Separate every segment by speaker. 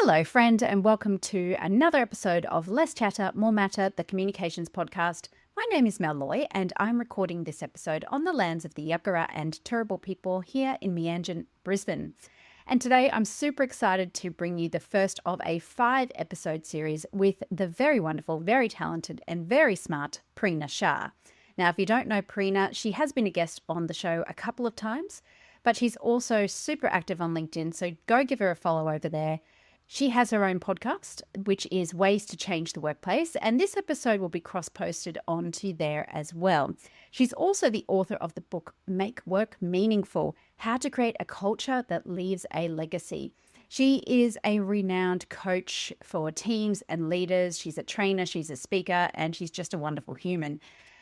Speaker 1: Hello, friend, and welcome to another episode of Less Chatter, More Matter, the Communications Podcast. My name is Mel Loy, and I'm recording this episode on the lands of the Yagara and Turrbal people here in Meanjin, Brisbane. And today I'm super excited to bring you the first of a 5-episode series with the very wonderful, very talented, and very smart Prina Shah. Now, if you don't know Prina, she has been a guest on the show a couple of times, but she's also super active on LinkedIn, so go give her a follow over there. She has her own podcast, which is Ways to Change the Workplace, and this episode will be cross-posted onto there as well. She's also the author of the book Make Work Meaningful, How to Create a Culture That Leaves a Legacy. She is a renowned coach for teams and leaders. She's a trainer, she's a speaker, and she's just a wonderful human.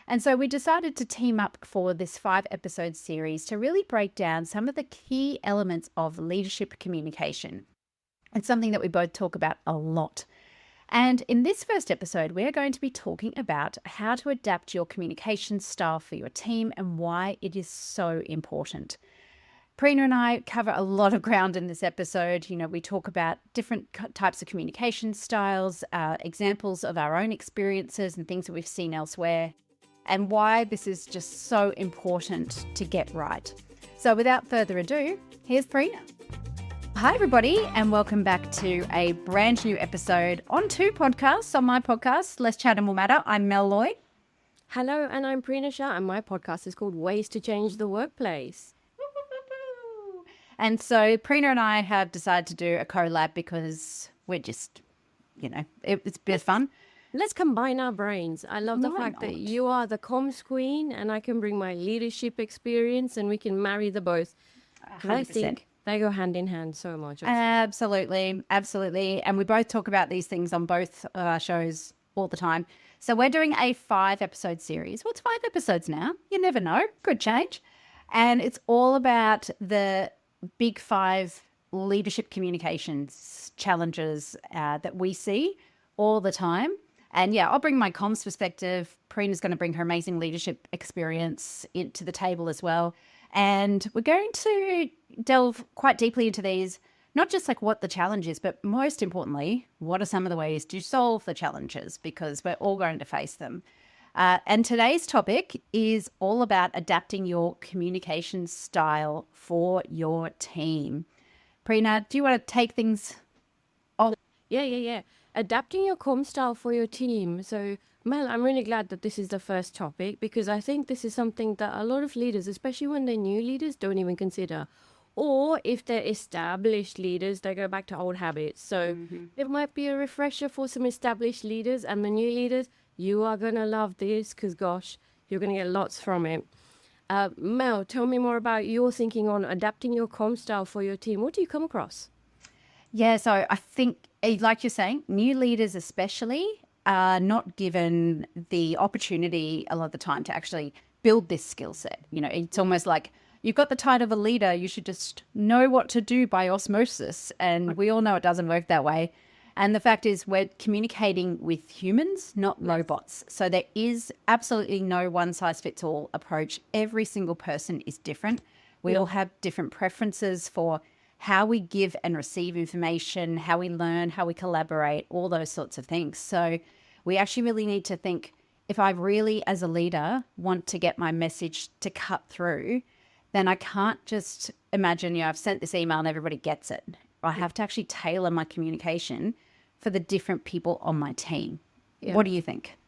Speaker 1: And so we decided to team up for this 5-episode series to really break down some of the key elements of leadership communication. It's something that we both talk about a lot. And in this first episode, we're going to be talking about how to adapt your communication style for your team and why it is so important. Prina and I cover a lot of ground in this episode. You know, we talk about different types of communication styles, examples of our own experiences and things that we've seen elsewhere, and why this is just so important to get right. So without further ado, here's Prina. Hi, everybody, and welcome back to a brand new episode on 2 podcasts. On my podcast, Less Chatter, More Matter, I'm Mel Loy.
Speaker 2: Hello, and I'm Prina Shah, and my podcast is called Ways to Change the Workplace.
Speaker 1: And so Prina and I have decided to do a collab because we're just, it's a bit of fun.
Speaker 2: Let's combine our brains. I love the fact that you are the comms queen, and I can bring my leadership experience, and we can marry the both.
Speaker 1: 100%.
Speaker 2: I think they go hand in hand so much.
Speaker 1: Absolutely. And we both talk about these things on both of our shows all the time. So we're doing a 5-episode series. Well, it's 5 episodes now. You never know. Could change. And it's all about the big 5 leadership communications challenges that we see all the time. And yeah, I'll bring my comms perspective. Prina's going to bring her amazing leadership experience into the table as well. And we're going to delve quite deeply into these, not just like what the challenge is, but most importantly, what are some of the ways to solve the challenges, because we're all going to face them. And today's topic is all about adapting your communication style for your team. Prina, do you want to take things on?
Speaker 2: Yeah. Adapting your comm style for your team. So, Mel, I'm really glad that this is the first topic, because I think this is something that a lot of leaders, especially when they're new leaders, don't even consider. Or if they're established leaders, they go back to old habits. So it might be a refresher for some established leaders, and the new leaders, you are going to love this because, gosh, you're going to get lots from it. Mel, tell me more about your thinking on adapting your comm style for your team. What do you come across?
Speaker 1: Yeah, so I think, like you're saying, new leaders especially are not given the opportunity a lot of the time to actually build this skill set. You know, it's almost like you've got the title of a leader, you should just know what to do by osmosis. And we all know it doesn't work that way. And the fact is we're communicating with humans, not robots. So there is absolutely no one-size-fits-all approach. Every single person is different. We all have different preferences for how we give and receive information, how we learn, how we collaborate, all those sorts of things. So we actually really need to think, if I really, as a leader, want to get my message to cut through, then I can't just imagine, I've sent this email and everybody gets it. I have to actually tailor my communication for the different people on my team. Yeah. What do you think?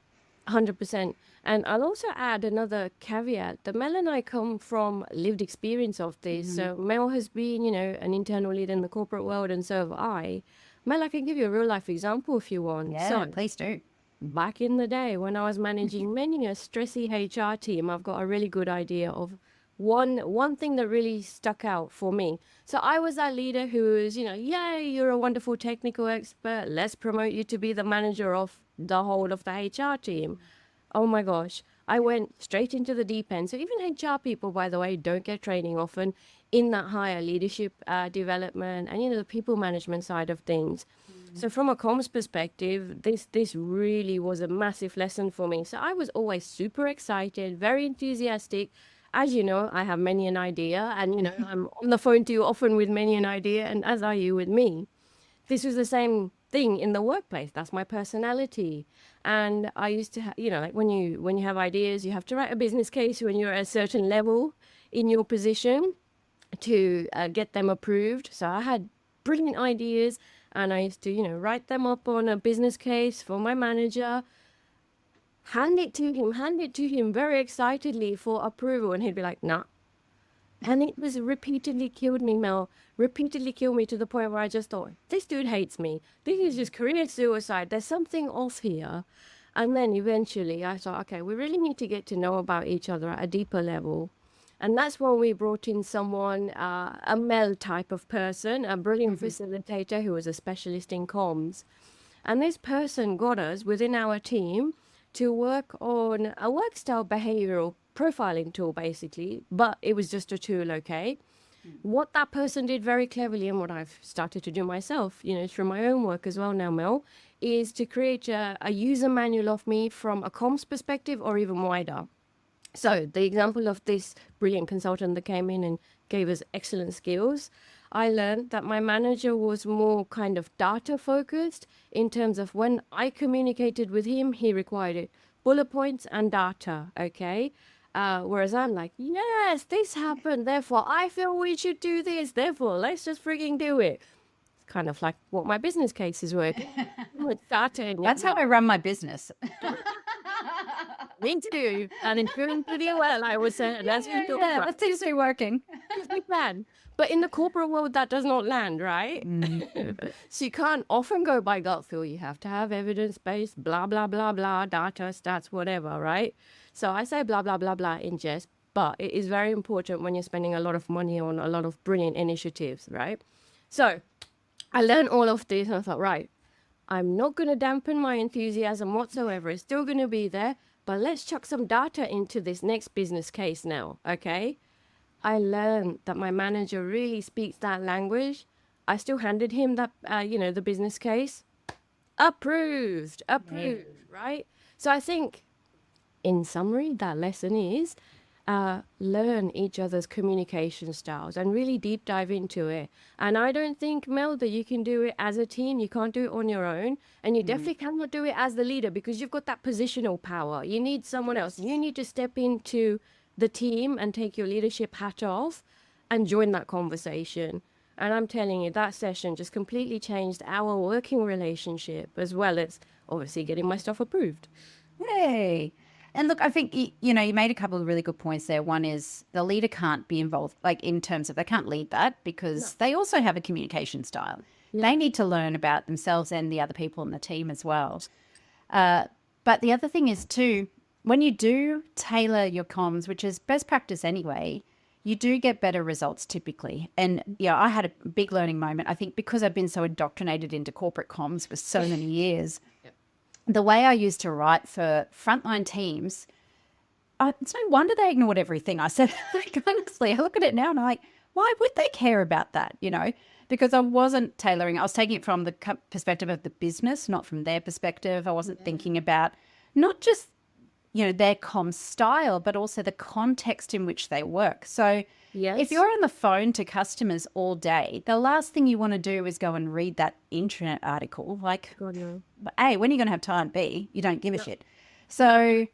Speaker 2: 100%. And I'll also add another caveat that Mel and I come from lived experience of this. So Mel has been, an internal leader in the corporate world, and so have I. Mel, I can give you a real life example if you want.
Speaker 1: Yeah,
Speaker 2: so,
Speaker 1: please do.
Speaker 2: Back in the day when I was managing many a stressy HR team, I've got a really good idea of one thing that really stuck out for me. So I was that leader who was, yay, you're a wonderful technical expert. Let's promote you to be the manager of the whole of the HR team. Oh my gosh, I went straight into the deep end. So even HR people, by the way, don't get training often in that higher leadership development and, the people management side of things. So from a comms perspective, this really was a massive lesson for me. So I was always super excited, very enthusiastic. As you know, I have many an idea, and I'm on the phone to you often with many an idea, and as are you with me. this was the same thing in the workplace. That's my personality. And I used to, like when you have ideas, you have to write a business case when you're at a certain level in your position to get them approved. So I had brilliant ideas, and I used to, write them up on a business case for my manager, hand it to him very excitedly for approval, and he'd be like, nah. And it was repeatedly killed me, Mel. Repeatedly killed me to the point where I just thought, this dude hates me. This is just career suicide. There's something off here. And then eventually I thought, okay, we really need to get to know about each other at a deeper level. And that's when we brought in someone, a Mel type of person, a brilliant facilitator who was a specialist in comms. And this person got us within our team to work on a work style behavioral profiling tool, basically, but it was just a tool, okay? What that person did very cleverly, and what I've started to do myself, through my own work as well now, Mel, is to create a user manual of me from a comms perspective or even wider. So the example of this brilliant consultant that came in and gave us excellent skills, I learned that my manager was more kind of data focused in terms of when I communicated with him, he required it, bullet points and data, okay? Whereas I'm like, yes, this happened, therefore I feel we should do this, therefore let's just freaking do it. It's kind of like what my business case is working. With data.
Speaker 1: That's how I run my business.
Speaker 2: Me too. And it's doing pretty well, I would say. That's
Speaker 1: that seems to be working.
Speaker 2: we plan. But in the corporate world, that does not land, right? So you can't often go by gut feel. You have to have evidence-based, blah, blah, blah, blah, data, stats, whatever, right? So I say blah, blah, blah, blah in jest, but it is very important when you're spending a lot of money on a lot of brilliant initiatives, right? So I learned all of this and I thought, right, I'm not going to dampen my enthusiasm whatsoever. It's still going to be there, but let's chuck some data into this next business case now, okay? I learned that my manager really speaks that language. I still handed him that, the business case. Approved, right? So I think, in summary, that lesson is learn each other's communication styles and really deep dive into it. And I don't think, Mel, that you can do it as a team. You can't do it on your own. And you definitely cannot do it as the leader because you've got that positional power. You need someone else. You need to step into the team and take your leadership hat off and join that conversation. And I'm telling you, that session just completely changed our working relationship as well as obviously getting my stuff approved.
Speaker 1: Yay. And look, I think, you made a couple of really good points there. One is the leader can't be involved, like in terms of they can't lead that because they also have a communication style. Yeah. They need to learn about themselves and the other people in the team as well. But the other thing is too, when you do tailor your comms, which is best practice anyway, you do get better results typically. And I had a big learning moment, I think, because I've been so indoctrinated into corporate comms for so many years. Yep. The way I used to write for frontline teams, it's no wonder they ignored everything I said. Like, honestly, I look at it now and I'm like, why would they care about that, Because I wasn't tailoring. I was taking it from the perspective of the business, not from their perspective. I wasn't thinking about not just their comm style, but also the context in which they work. So if you're on the phone to customers all day, the last thing you want to do is go and read that internet article. Like, A, when are you going to have time? B, you don't give a shit. So,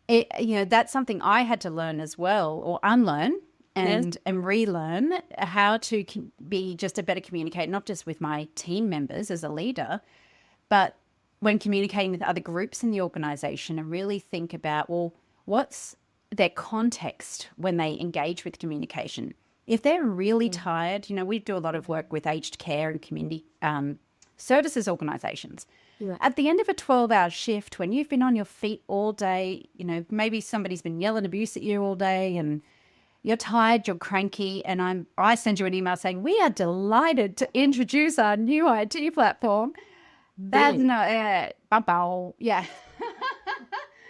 Speaker 1: that's something I had to learn as well, or unlearn and relearn how to be just a better communicator, not just with my team members as a leader, but when communicating with other groups in the organization and really think about, well, what's their context when they engage with communication? If they're really tired, we do a lot of work with aged care and community services organizations. Yeah. At the end of a 12-hour shift, when you've been on your feet all day, maybe somebody's been yelling abuse at you all day and you're tired, you're cranky, and I send you an email saying, we are delighted to introduce our new IT platform. That's not it. Yeah.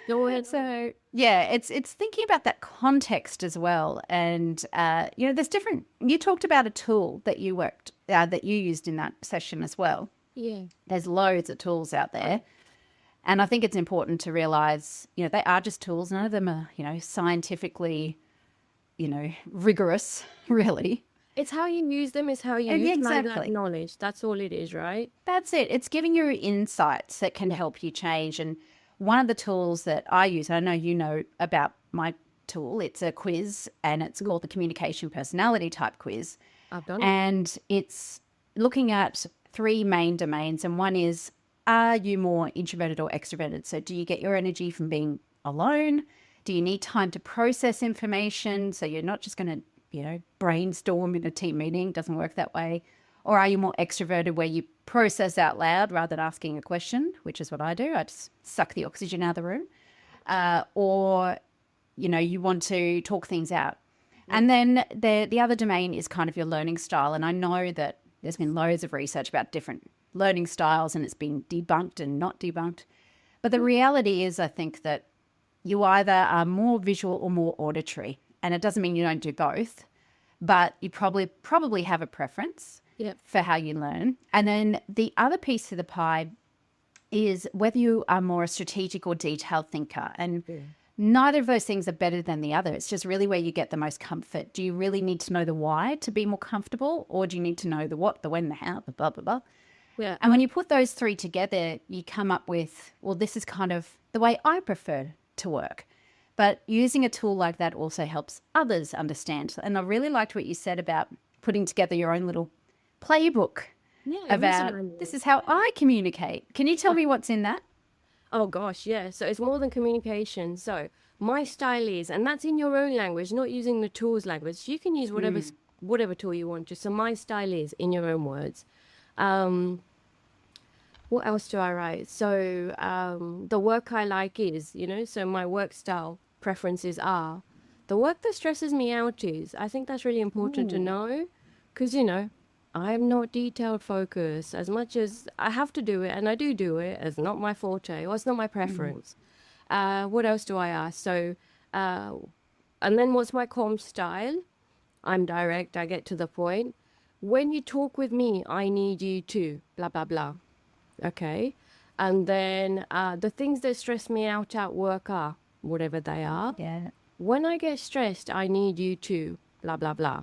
Speaker 2: Go ahead.
Speaker 1: So it's thinking about that context as well. And there's different. You talked about a tool that you that you used in that session as well.
Speaker 2: Yeah.
Speaker 1: There's loads of tools out there, and I think it's important to realize they are just tools. None of them are scientifically rigorous, really.
Speaker 2: It's how you use them, it's how you
Speaker 1: Yeah,
Speaker 2: utilize that
Speaker 1: exactly.
Speaker 2: knowledge. That's all it is, right?
Speaker 1: That's it. It's giving you insights that can help you change. And one of the tools that I use, I know you know about my tool, it's a quiz and it's
Speaker 2: Yeah,
Speaker 1: called the communication personality type quiz.
Speaker 2: I've done it.
Speaker 1: And it's looking at three main domains. And one is, are you more introverted or extroverted? So do you get your energy from being alone? Do you need time to process information? So you're not just going to, brainstorm in a team meeting. It doesn't work that way. Or are you more extroverted where you process out loud rather than asking a question, which is what I do. I just suck the oxygen out of the room. Or, you want to talk things out.
Speaker 2: Yeah.
Speaker 1: And then the other domain is kind of your learning style. And I know that there's been loads of research about different learning styles and it's been debunked and not debunked. But the reality is, I think that you either are more visual or more auditory. And it doesn't mean you don't do both, but you probably have a preference
Speaker 2: Yeah.
Speaker 1: for how you learn. And then the other piece of the pie is whether you are more a strategic or detailed thinker. And
Speaker 2: Yeah.
Speaker 1: neither of those things are better than the other. It's just really where you get the most comfort. Do you really need to know the why to be more comfortable, or do you need to know the what, the when, the how, the blah, blah, blah?
Speaker 2: Yeah.
Speaker 1: And when you put those three together, you come up with, well, this is kind of the way I prefer to work. But using a tool like that also helps others understand. And I really liked what you said about putting together your own little playbook
Speaker 2: Yeah,
Speaker 1: about this is how I communicate. Can you tell me what's in that?
Speaker 2: Oh gosh, yeah. So it's more than communication. So my style is, and that's in your own language, not using the tool's language. You can use whatever tool you want to. So my style is in your own words. Um, what else do I write? So the work I like is, so my work style preferences are the work that stresses me out is. I think that's really important to
Speaker 1: Ooh.
Speaker 2: know because, I'm not detailed focused as much as I have to do it, and I do it. It's not my forte or it's not my preference. What else do I ask? So, uh, and then what's my calm style? I'm direct, I get to the point. When you talk with me, I need you to blah, blah, blah. Okay. And then the things that stress me out at work are whatever they are.
Speaker 1: Yeah.
Speaker 2: When I get stressed, I need you to blah, blah, blah.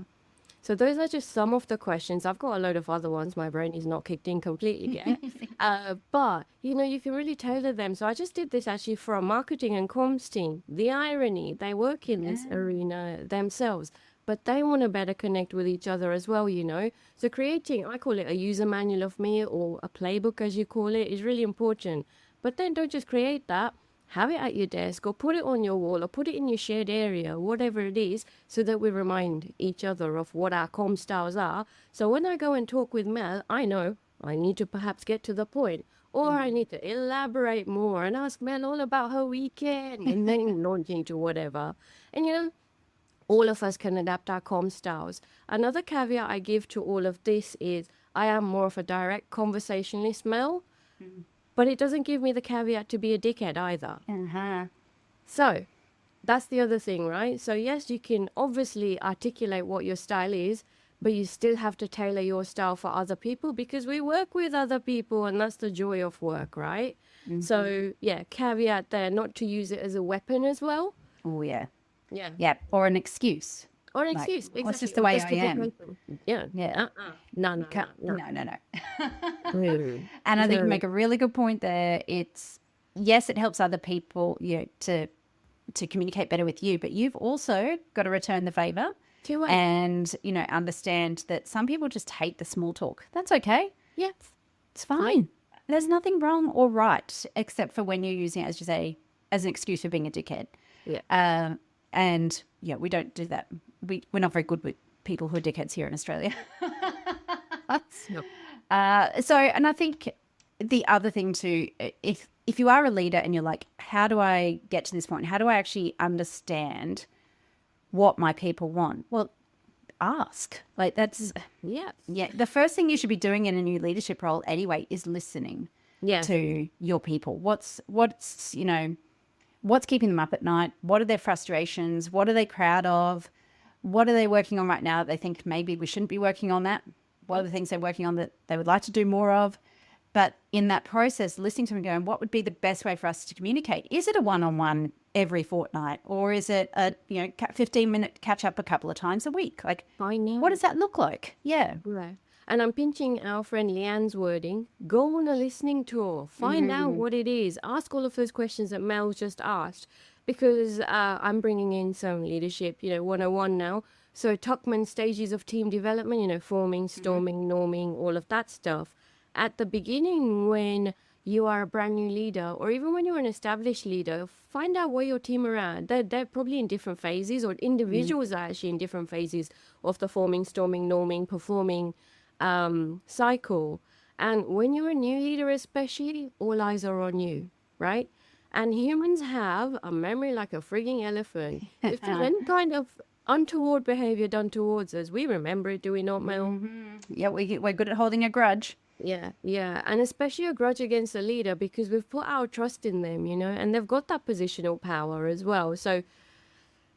Speaker 2: So those are just some of the questions. I've got a load of other ones. My brain is not kicked in completely yet. But, you can really tailor them. So I just did this actually for a marketing and comms team. The irony, they work in this arena themselves, but they want to better connect with each other as well. So creating, I call it a user manual of me or a playbook as you call it, is really important. But then don't just create that. Have it at your desk or put it on your wall or put it in your shared area, whatever it is, so that we remind each other of what our comm styles are. So when I go and talk with Mel, I know I need to perhaps get to the point, or I need to elaborate more and ask Mel all about her weekend and then launch into whatever. And all of us can adapt our comm styles. Another caveat I give to all of this is I am more of a direct conversationalist, Mel. But it doesn't give me the caveat to be a dickhead either.
Speaker 1: Uh-huh.
Speaker 2: So that's the other thing, right? So yes, you can obviously articulate what your style is, but you still have to tailor your style for other people because we work with other people and that's the joy of work, right? So yeah, caveat there, not to use it as a weapon as well.
Speaker 1: Oh, yeah.
Speaker 2: Yeah.
Speaker 1: Yeah. Or an excuse.
Speaker 2: Or an
Speaker 1: Like,
Speaker 2: excuse,
Speaker 1: well, it's
Speaker 2: exactly.
Speaker 1: just the
Speaker 2: Or
Speaker 1: way
Speaker 2: just
Speaker 1: I
Speaker 2: to get
Speaker 1: am.
Speaker 2: people. Yeah.
Speaker 1: Yeah.
Speaker 2: No, no,
Speaker 1: Can't,
Speaker 2: no,
Speaker 1: no, no, no.
Speaker 2: no.
Speaker 1: And I think you
Speaker 2: So,
Speaker 1: make a really good point there. It's, yes, it helps other people, to communicate better with you, but you've also got to return the favor
Speaker 2: too late.
Speaker 1: and, understand that some people just hate the small talk. That's okay.
Speaker 2: Yeah.
Speaker 1: It's fine. There's nothing wrong or right, except for when you're using it, as you say, as an excuse for being a dickhead.
Speaker 2: Yeah.
Speaker 1: And yeah, we don't do that. We're not very good with people who are dickheads here in Australia.
Speaker 2: No.
Speaker 1: And I think the other thing too, if you are a leader and you're like, how do I get to this point? How do I actually understand what my people want? Well, ask. Like that's
Speaker 2: Yeah.
Speaker 1: the first thing you should be doing in a new leadership role anyway is listening
Speaker 2: Yeah.
Speaker 1: to your people. What's keeping them up at night? What are their frustrations? What are they proud of? What are they working on right now that they think maybe we shouldn't be working on that? What are the things they're working on that they would like to do more of? But in that process, listening to them going, what would be the best way for us to communicate? Is it a one-on-one every fortnight, or is it a 15-minute catch up a couple of times a week? Like,
Speaker 2: I know.
Speaker 1: what does that look like? Yeah.
Speaker 2: Right. And I'm pinching our friend Leanne's wording. Go on a listening tour. Find out what it is. Ask all of those questions that Mel just asked. Because I'm bringing in some leadership, 101 now. So Tuckman stages of team development, forming, storming, norming, all of that stuff. At the beginning, when you are a brand new leader, or even when you're an established leader, find out where your team are at. They're probably in different phases, or individuals are actually in different phases of the forming, storming, norming, performing cycle. And when you're a new leader, especially, all eyes are on you, right? And humans have a memory like a frigging elephant. If there's any kind of untoward behavior done towards us, we remember it, do we not, Mel?
Speaker 1: Yeah, we're good at holding a grudge.
Speaker 2: Yeah. And especially a grudge against a leader, because we've put our trust in them, and they've got that positional power as well. So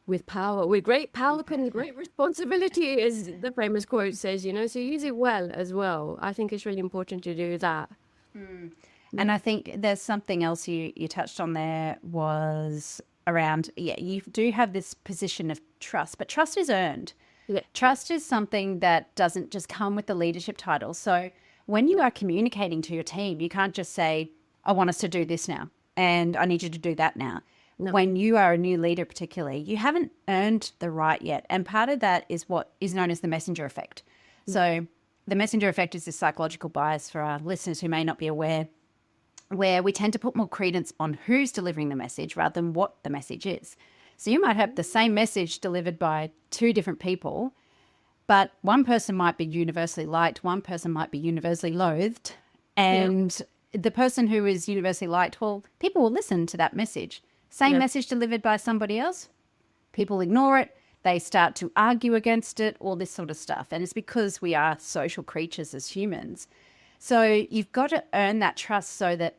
Speaker 2: with great power comes great responsibility, as the famous quote says, so use it well as well. I think it's really important to do that.
Speaker 1: And I think there's something else you touched on there was around, you do have this position of trust, but trust is earned.
Speaker 2: Yeah.
Speaker 1: Trust is something that doesn't just come with the leadership title. So when you are communicating to your team, you can't just say, I want us to do this now and I need you to do that now.
Speaker 2: No.
Speaker 1: When you are a new leader particularly, you haven't earned the right yet. And part of that is what is known as the messenger effect. So the messenger effect is this psychological bias for our listeners who may not be aware, where we tend to put more credence on who's delivering the message rather than what the message is. So you might have the same message delivered by two different people, but one person might be universally liked, one person might be universally loathed, and the person who is universally liked, well, people will listen to that message. Same message delivered by somebody else, people ignore it, they start to argue against it, all this sort of stuff. And it's because we are social creatures as humans. So you've got to earn that trust so that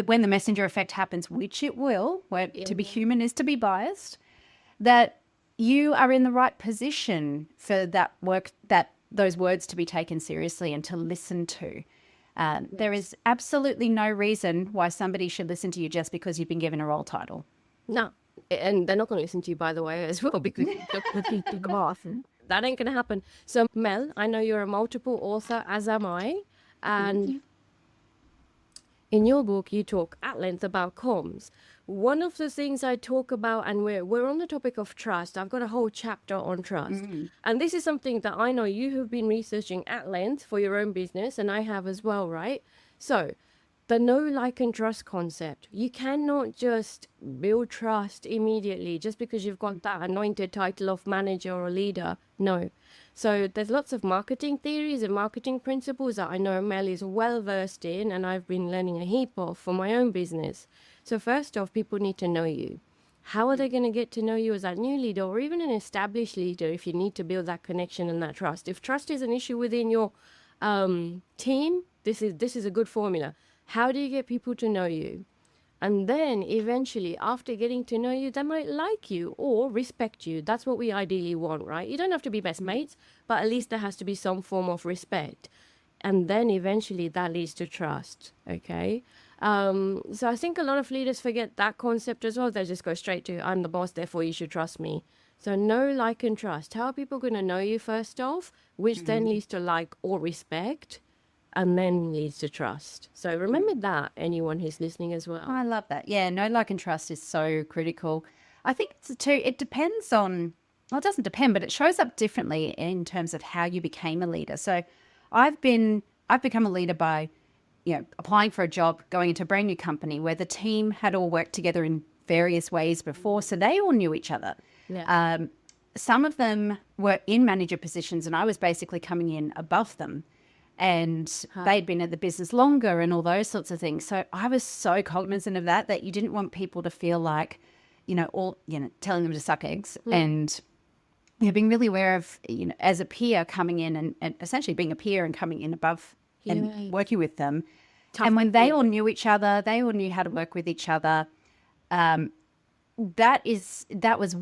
Speaker 1: when the messenger effect happens, which it will, where to be human is to be biased, that you are in the right position for those words to be taken seriously and to listen to. There is absolutely no reason why somebody should listen to you just because you've been given a role title.
Speaker 2: No, and they're not going to listen to you, by the way, as well, because that ain't going to happen. So, Mel, I know you're a multiple author, as am I, and in your book, you talk at length about comms. One of the things I talk about, and we're on the topic of trust. I've got a whole chapter on trust. And this is something that I know you have been researching at length for your own business, and I have as well, right? So the know, like, and trust concept. You cannot just build trust immediately just because you've got that anointed title of manager or leader. No. So there's lots of marketing theories and marketing principles that I know Mel is well versed in, and I've been learning a heap of for my own business. So first off, people need to know you. How are they going to get to know you as that new leader or even an established leader if you need to build that connection and that trust? If trust is an issue within your team, this is a good formula. How do you get people to know you? And then eventually, after getting to know you, they might like you or respect you. That's what we ideally want, right? You don't have to be best mates, but at least there has to be some form of respect. And then eventually that leads to trust, okay? So I think a lot of leaders forget that concept as well. They just go straight to, I'm the boss, therefore you should trust me. So know, like, and trust. How are people going to know you first off, which then leads to like or respect? And then leads to trust. So remember that, anyone who's listening as well.
Speaker 1: I love that. Yeah, know, like, and trust is so critical. I think it depends on, well, it doesn't depend, but it shows up differently in terms of how you became a leader. So I've become a leader by, applying for a job, going into a brand new company where the team had all worked together in various ways before, so they all knew each other.
Speaker 2: Yeah.
Speaker 1: Some of them were in manager positions and I was basically coming in above them. And they'd been at the business longer and all those sorts of things. So I was so cognizant of that you didn't want people to feel like, telling them to suck eggs and being really aware of, as a peer coming in and essentially being a peer and coming in above and working with them. And when they all knew each other, they all knew how to work with each other. That was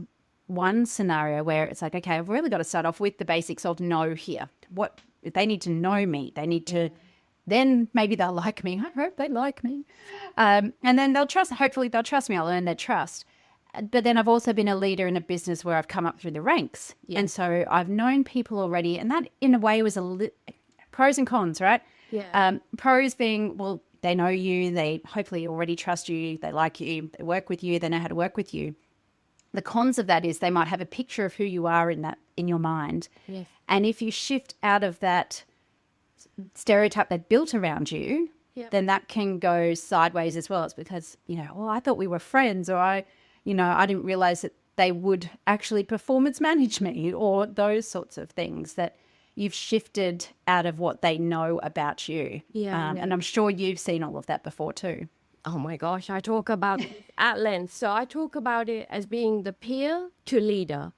Speaker 1: one scenario where it's like, okay, I've really got to start off with the basics of know here. What they need to know me. They need to then maybe they'll like me. I hope they like me. And then hopefully they'll trust me. I'll earn their trust. But then I've also been a leader in a business where I've come up through the ranks.
Speaker 2: Yeah.
Speaker 1: And so I've known people already. And that in a way was pros and cons, right?
Speaker 2: Yeah.
Speaker 1: Pros being, well, they know you. They hopefully already trust you. They like you. They work with you. They know how to work with you. The cons of that is they might have a picture of who you are in your mind.
Speaker 2: Yes.
Speaker 1: And if you shift out of that stereotype they built around you,
Speaker 2: Yep.
Speaker 1: then that can go sideways as well. It's because, well, I thought we were friends, or I didn't realize that they would actually performance manage me, or those sorts of things, that you've shifted out of what they know about you.
Speaker 2: Yeah.
Speaker 1: And I'm sure you've seen all of that before too.
Speaker 2: Oh my gosh, I talk about it at length. So I talk about it as being the peer to leader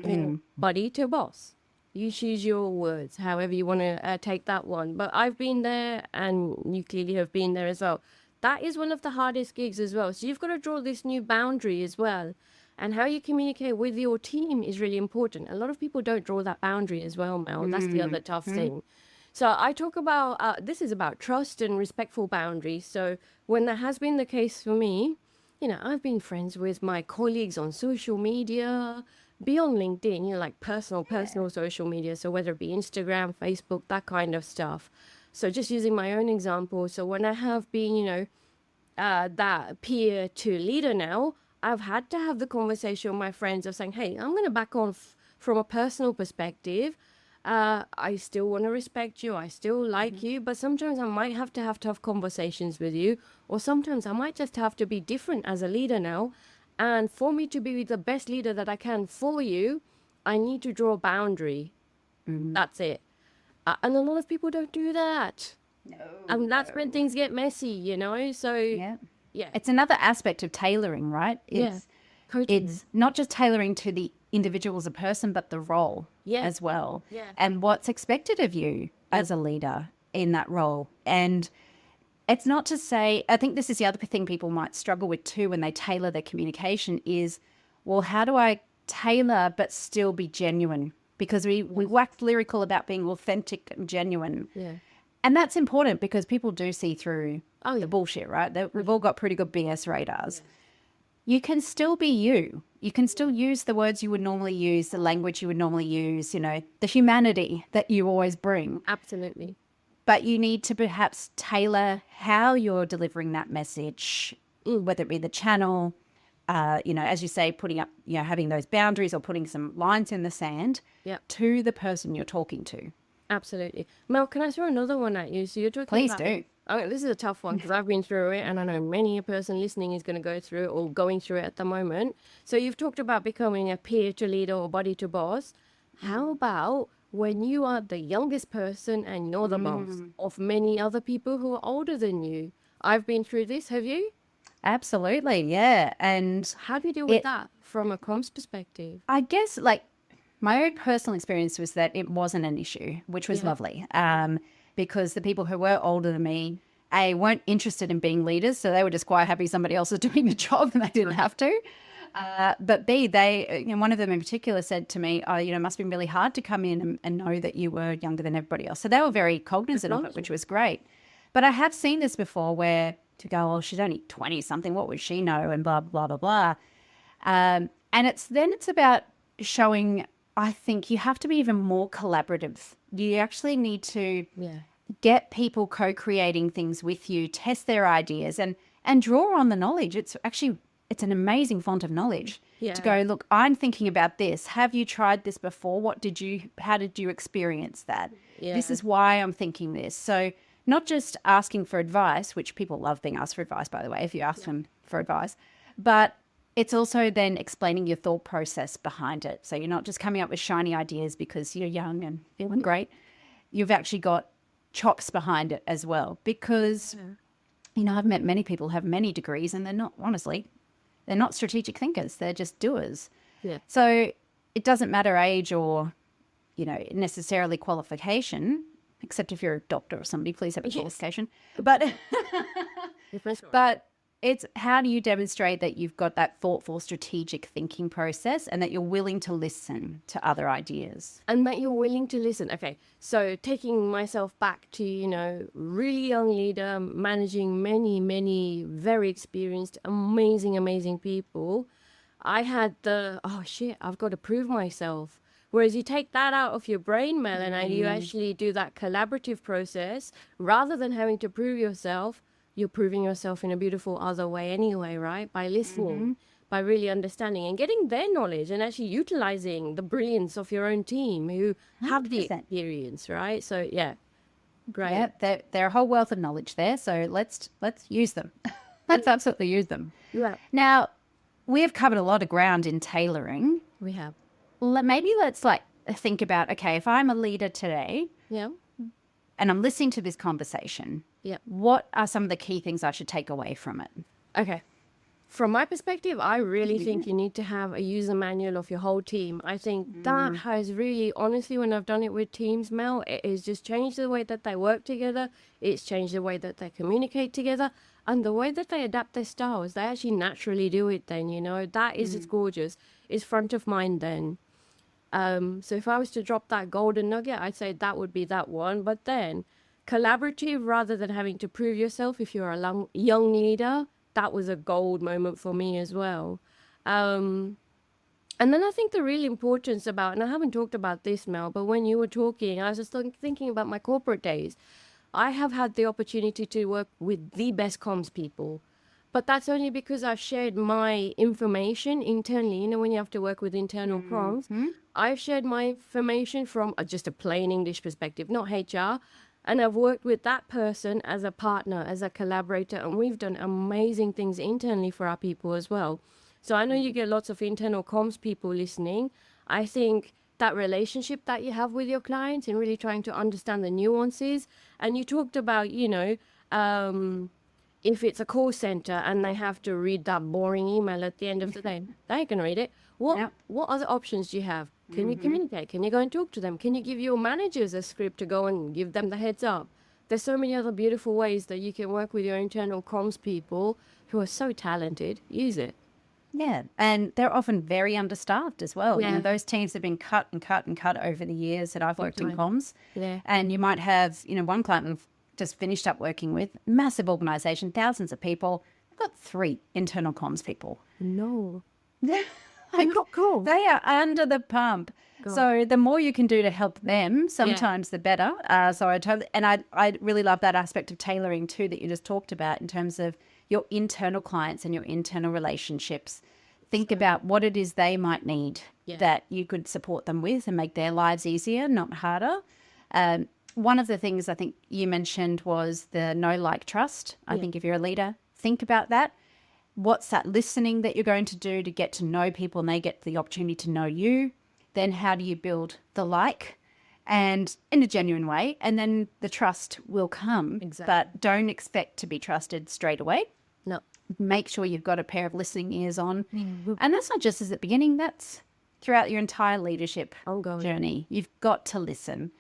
Speaker 2: or buddy to boss. You choose your words, however you want to take that one. But I've been there, and you clearly have been there as well. That is one of the hardest gigs as well. So you've got to draw this new boundary as well. And how you communicate with your team is really important. A lot of people don't draw that boundary as well, Mel. That's the other tough thing. So I talk about, this is about trust and respectful boundaries. So when that has been the case for me, I've been friends with my colleagues on social media, beyond LinkedIn, like personal social media. So whether it be Instagram, Facebook, that kind of stuff. So just using my own example. So when I have been, that peer to leader now, I've had to have the conversation with my friends of saying, hey, I'm going to back on from a personal perspective. I still want to respect you. I still like you. But sometimes I might have to have tough conversations with you. Or sometimes I might just have to be different as a leader now. And for me to be the best leader that I can for you, I need to draw a boundary. That's it. And a lot of people don't do that.
Speaker 1: No.
Speaker 2: And that's when things get messy, So,
Speaker 1: Yeah.
Speaker 2: yeah.
Speaker 1: It's another aspect of tailoring, right? It's not just tailoring to the individual as a person, but the role as well.
Speaker 2: Yeah.
Speaker 1: And what's expected of you as a leader in that role. And it's not to say, I think this is the other thing people might struggle with too when they tailor their communication is, well, how do I tailor but still be genuine? Because we wax lyrical about being authentic and genuine.
Speaker 2: Yeah.
Speaker 1: And that's important because people do see through
Speaker 2: Oh,
Speaker 1: the bullshit, right? We've all got pretty good BS radars. You can still be you. You can still use the words you would normally use, the language you would normally use, the humanity that you always bring.
Speaker 2: Absolutely.
Speaker 1: But you need to perhaps tailor how you're delivering that message, whether it be the channel, as you say, putting up, having those boundaries or putting some lines in the sand to the person you're talking to.
Speaker 2: Absolutely. Mel, can I throw another one at you? So you're talking
Speaker 1: Please
Speaker 2: about...
Speaker 1: do.
Speaker 2: Okay, this is a tough one because I've been through it, and I know many a person listening is going to go through it or going through it at the moment. So you've talked about becoming a peer to leader or buddy to boss. How about when you are the youngest person and you're the boss of many other people who are older than you? I've been through this. Have you?
Speaker 1: Absolutely, yeah. And
Speaker 2: how do you deal with that from a comms perspective?
Speaker 1: I guess, my own personal experience was that it wasn't an issue, which was lovely, because the people who were older than me, A, weren't interested in being leaders, so they were just quite happy somebody else was doing the job and they didn't have to. But B, they, one of them in particular said to me, it must have been really hard to come in and know that you were younger than everybody else. So they were very cognizant of it, which was great. But I have seen this before where to go, oh, she's only 20 something, what would she know? And blah, blah, blah, blah. And it's about showing, I think you have to be even more collaborative. You actually need to get people co-creating things with you, test their ideas and draw on the knowledge. It's an amazing font of knowledge to go, look, I'm thinking about this. Have you tried this before? How did you experience that? This is why I'm thinking this. So not just asking for advice, which people love being asked for advice, by the way, if you ask them for advice, but it's also then explaining your thought process behind it. So you're not just coming up with shiny ideas because you're young and feeling great. You've actually got chops behind it as well because, I've met many people who have many degrees and they're not, honestly, they're not strategic thinkers. They're just doers.
Speaker 2: Yeah.
Speaker 1: So it doesn't matter age or, necessarily qualification, except if you're a doctor or somebody, please have a qualification. But it's how do you demonstrate that you've got that thoughtful, strategic thinking process and that you're willing to listen to other ideas?
Speaker 2: And that you're willing to listen. Okay, so taking myself back to, really young leader, managing many very experienced, amazing people. I had oh shit, I've got to prove myself. Whereas you take that out of your brain, Mel, and you actually do that collaborative process, rather than having to prove yourself, you're proving yourself in a beautiful other way anyway, right? By listening, by really understanding and getting their knowledge and actually utilizing the brilliance of your own team who have the
Speaker 1: 100%.
Speaker 2: experience, right? So yeah, great.
Speaker 1: Yeah, they're a whole wealth of knowledge there. So let's use them. Let's absolutely use them.
Speaker 2: Yeah,
Speaker 1: Now, we have covered a lot of ground in tailoring.
Speaker 2: we have.
Speaker 1: Maybe let's think about, okay, if I'm a leader today
Speaker 2: Yeah,
Speaker 1: and I'm listening to this conversation,
Speaker 2: yeah.
Speaker 1: what are some of the key things I should take away from it?
Speaker 2: Okay. From my perspective, I really think you need to have a user manual of your whole team. I think that has really, honestly, when I've done it with teams, Mel, it has just changed the way that they work together. It's changed the way that they communicate together and the way that they adapt their styles. They actually naturally do it then, That is it's gorgeous. It's front of mind then. So if I was to drop that golden nugget, I'd say that would be that one. But then collaborative rather than having to prove yourself if you're a young leader, that was a gold moment for me as well. And then I think the real importance about, and I haven't talked about this, Mel, but when you were talking, I was just thinking about my corporate days. I have had the opportunity to work with the best comms people. But that's only because I've shared my information internally. When you have to work with internal comms, I've shared my information from just a plain English perspective, not HR. And I've worked with that person as a partner, as a collaborator, and we've done amazing things internally for our people as well. So I know you get lots of internal comms people listening. I think that relationship that you have with your clients and really trying to understand the nuances. And you talked about, if it's a call center and they have to read that boring email at the end of the day, they can read it. What other options do you have? Can you communicate? Can you go and talk to them? Can you give your managers a script to go and give them the heads up? There's so many other beautiful ways that you can work with your internal comms people who are so talented. Use it.
Speaker 1: Yeah, and they're often very understaffed as well.
Speaker 2: Yeah.
Speaker 1: Those teams have been cut over the years that I've worked in comms.
Speaker 2: Yeah.
Speaker 1: And you might have, one client we've just finished up working with, massive organisation, thousands of people. I've got 3 internal comms people.
Speaker 2: No.
Speaker 1: They're not cool. They are under the pump. God. So the more you can do to help them, sometimes the better. So I really love that aspect of tailoring too that you just talked about in terms of your internal clients and your internal relationships. Think about what it is they might need that you could support them with and make their lives easier, not harder. One of the things I think you mentioned was the know, like, trust. I think if you're a leader, think about that. What's that listening that you're going to do to get to know people and they get the opportunity to know you? Then how do you build the like and in a genuine way? And then the trust will come.
Speaker 2: Exactly.
Speaker 1: But don't expect to be trusted straight away.
Speaker 2: No.
Speaker 1: Make sure you've got a pair of listening ears on. And that's not just as at the beginning, that's throughout your entire leadership journey. You've got to listen.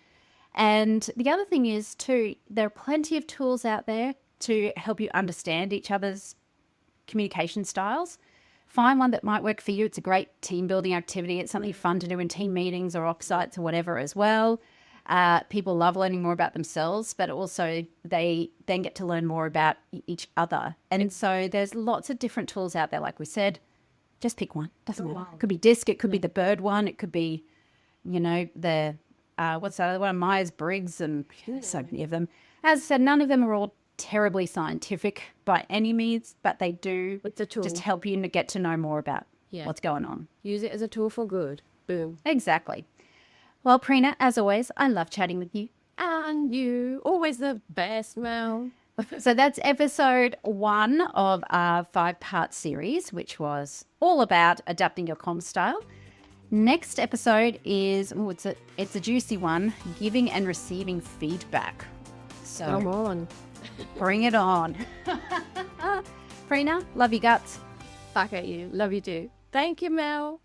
Speaker 1: And the other thing is too, there are plenty of tools out there to help you understand each other's communication styles. Find one that might work for you. It's a great team building activity. It's something fun to do in team meetings or offsites or whatever as well. People love learning more about themselves, but also they then get to learn more about each other. And so there's lots of different tools out there. Like we said, just pick one. Doesn't matter. It could be DISC. It could be the Bird one. It could be, the what's that other one? Myers-Briggs, and so many of them. As I said, none of them are all terribly scientific by any means, but they do just help you to get to know more about what's going on.
Speaker 2: Use it as a tool for good. Boom.
Speaker 1: Exactly. Well, Prina, as always, I love chatting with you.
Speaker 2: And you. Always the best, Mel.
Speaker 1: So that's episode 1 of our 5-part series, which was all about adapting your comm style. Next episode is, it's a juicy one, giving and receiving feedback. So
Speaker 2: come on.
Speaker 1: Bring it on. Prina, love you guts.
Speaker 2: Back at you. Love you too. Thank you, Mel.